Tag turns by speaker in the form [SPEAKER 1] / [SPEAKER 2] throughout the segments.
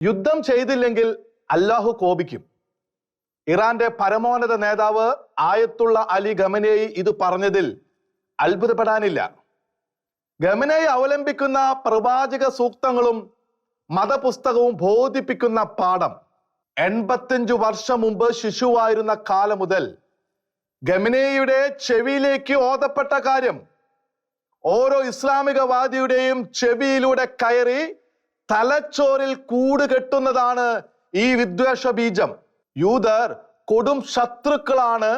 [SPEAKER 1] യുദ്ധം ചെയ്തില്ലെങ്കിൽ അല്ലാഹു കോപിക്കും. ഇറാന്റെ പരമോന്നത നേതാവ് ആയത്തുള്ള അലി ഖമനേയി ഇത് പറഞ്ഞതിൽ അത്ഭുതപ്പെടാനില്ല. ഖമനേയി അവലംബിക്കുന്ന പ്രവാചക സൂക്തങ്ങളും മതപുസ്തകവും ബോധിപ്പിക്കുന്ന പാഠം 85 വർഷം മുമ്പ് ശിശുവായിരുന്ന കാലം മുതൽ ഖമനേയിയുടെ ചെവിയിലേക്ക് ഓതപ്പെട്ട കാര്യം ഓരോ ഇസ്ലാമികവാദിയുടെയും ചെവിയിലൂടെ കയറി തലച്ചോറിൽ കൂട് കെട്ടുന്നതാണ് ഈ വിദ്വേഷ ബീജം. യൂതർ കൊടും ശത്രുക്കളാണ്,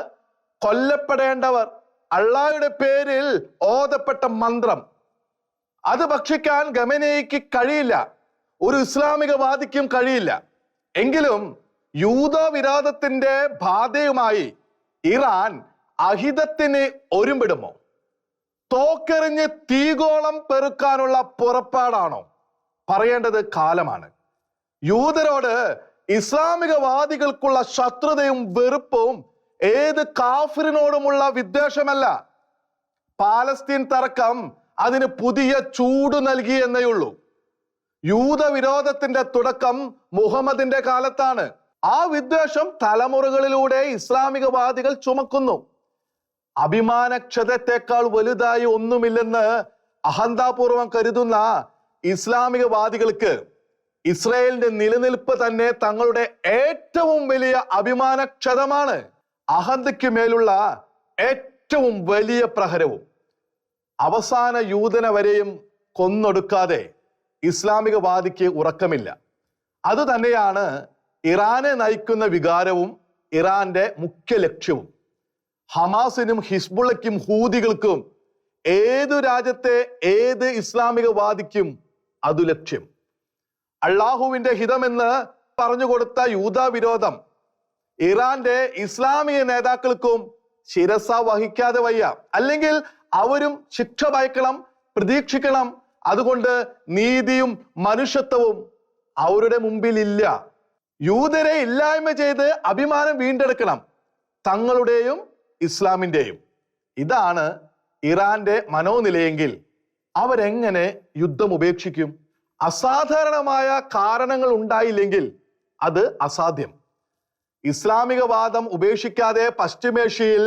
[SPEAKER 1] കൊല്ലപ്പെടേണ്ടവർ. അള്ളാഹയുടെ പേരിൽ ഓതപ്പെട്ട മന്ത്രം അത് ഭക്ഷിക്കാൻ ഖമനേയിക്ക് കഴിയില്ല, ഒരു ഇസ്ലാമികവാദിക്കും കഴിയില്ല. എങ്കിലും യൂത വിരോധത്തിന്റെ ബാധയുമായി ഇറാൻ അഹിതത്തിന് ഒരുമ്പിടുമോ? തോക്കെറിഞ്ഞ് തീഗോളം പെറുക്കാനുള്ള പുറപ്പാടാണോ? പറയേണ്ടത് കാലമാണ്. യൂതരോട് ഇസ്ലാമികവാദികൾക്കുള്ള ശത്രുതയും വെറുപ്പും ഏത് കാഫിറിനോടുമുള്ള വിദ്വേഷമല്ല. പാലസ്തീൻ തർക്കം അതിന് പുതിയ ചൂട് നൽകി എന്നേയുള്ളൂ. യൂത വിരോധത്തിന്റെ തുടക്കം മുഹമ്മദിന്റെ കാലത്താണ്. ആ വിദ്വേഷം തലമുറകളിലൂടെ ഇസ്ലാമികവാദികൾ ചുമക്കുന്നു. അഭിമാനക്ഷതത്തെക്കാൾ വലുതായി ഒന്നുമില്ലെന്ന് അഹന്താപൂർവം കരുതുന്ന ഇസ്ലാമികവാദികൾക്ക് ഇസ്രായേലിന്റെ നിലനിൽപ്പ് തന്നെ തങ്ങളുടെ ഏറ്റവും വലിയ അഭിമാനക്ഷതമാണ്. അഹന്തയ്ക്ക് മേലുള്ള ഏറ്റവും വലിയ പ്രഹരവും. അവസാന യൂതനെ വരെയും കൊന്നൊടുക്കാതെ ഇസ്ലാമികവാദിക്ക് ഉറക്കമില്ല. അത് തന്നെയാണ് ഇറാനെ നയിക്കുന്ന വികാരവും ഇറാന്റെ മുഖ്യ ലക്ഷ്യവും. ഹമാസിനും ഹിസ്ബുള്ളയ്ക്കും ഹൂതികൾക്കും ഏതു രാജ്യത്തെ ഏത് ഇസ്ലാമികവാദിക്കും അതു ലക്ഷ്യം. അള്ളാഹുവിന്റെ ഹിതമെന്ന് പറഞ്ഞുകൊടുത്ത യൂത വിരോധം ഇറാന്റെ ഇസ്ലാമിക നേതാക്കൾക്കും ശിരസ വഹിക്കാതെ വയ്യ. അല്ലെങ്കിൽ അവരും ശിക്ഷ ഭയക്കണം, പ്രതീക്ഷിക്കണം. അതുകൊണ്ട് നീതിയും മനുഷ്യത്വവും അവരുടെ മുമ്പിൽ ഇല്ല. യൂതരെ ഇല്ലായ്മ ചെയ്ത് അഭിമാനം വീണ്ടെടുക്കണം, തങ്ങളുടെയും ഇസ്ലാമിന്റെയും. ഇതാണ് ഇറാന്റെ മനോനിലയെങ്കിൽ അവരെങ്ങനെ യുദ്ധം ഉപേക്ഷിക്കും? അസാധാരണമായ കാരണങ്ങൾ ഉണ്ടായില്ലെങ്കിൽ അത് അസാധ്യം. ഇസ്ലാമികവാദം ഉപേക്ഷിക്കാതെ പശ്ചിമേഷ്യയിൽ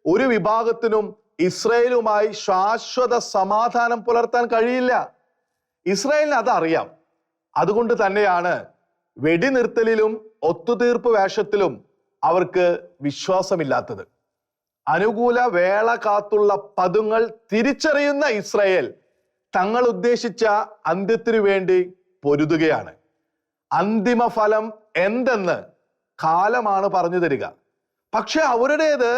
[SPEAKER 1] ഒരു വിഭാഗത്തിനും ഇസ്രയേലുമായി ശാശ്വത സമാധാനം പുലർത്താൻ കഴിയില്ല. ഇസ്രായേലിന് അതറിയാം. അതുകൊണ്ട് തന്നെയാണ് വെടിനിർത്തലിലും ഒത്തുതീർപ്പ് വേഷത്തിലും അവർക്ക് വിശ്വാസമില്ലാത്തത്. അനുകൂല വേള കാത്തുള്ള പതുങ്ങൾ തിരിച്ചറിയുന്ന ഇസ്രായേൽ തങ്ങൾ ഉദ്ദേശിച്ച അന്ത്യത്തിനു വേണ്ടി പൊരുതുകയാണ്. അന്തിമ ഫലം എന്തെന്ന് കാലമാണ് പറഞ്ഞു തരിക. പക്ഷെ അവരുടേത്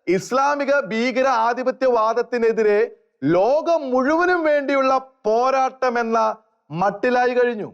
[SPEAKER 1] ഇസ്ലാമിക ഭീകര ആധിപത്യവാദത്തിനെതിരെ ലോകം മുഴുവനും വേണ്ടിയുള്ള പോരാട്ടം എന്ന മട്ടിലായി കഴിഞ്ഞു.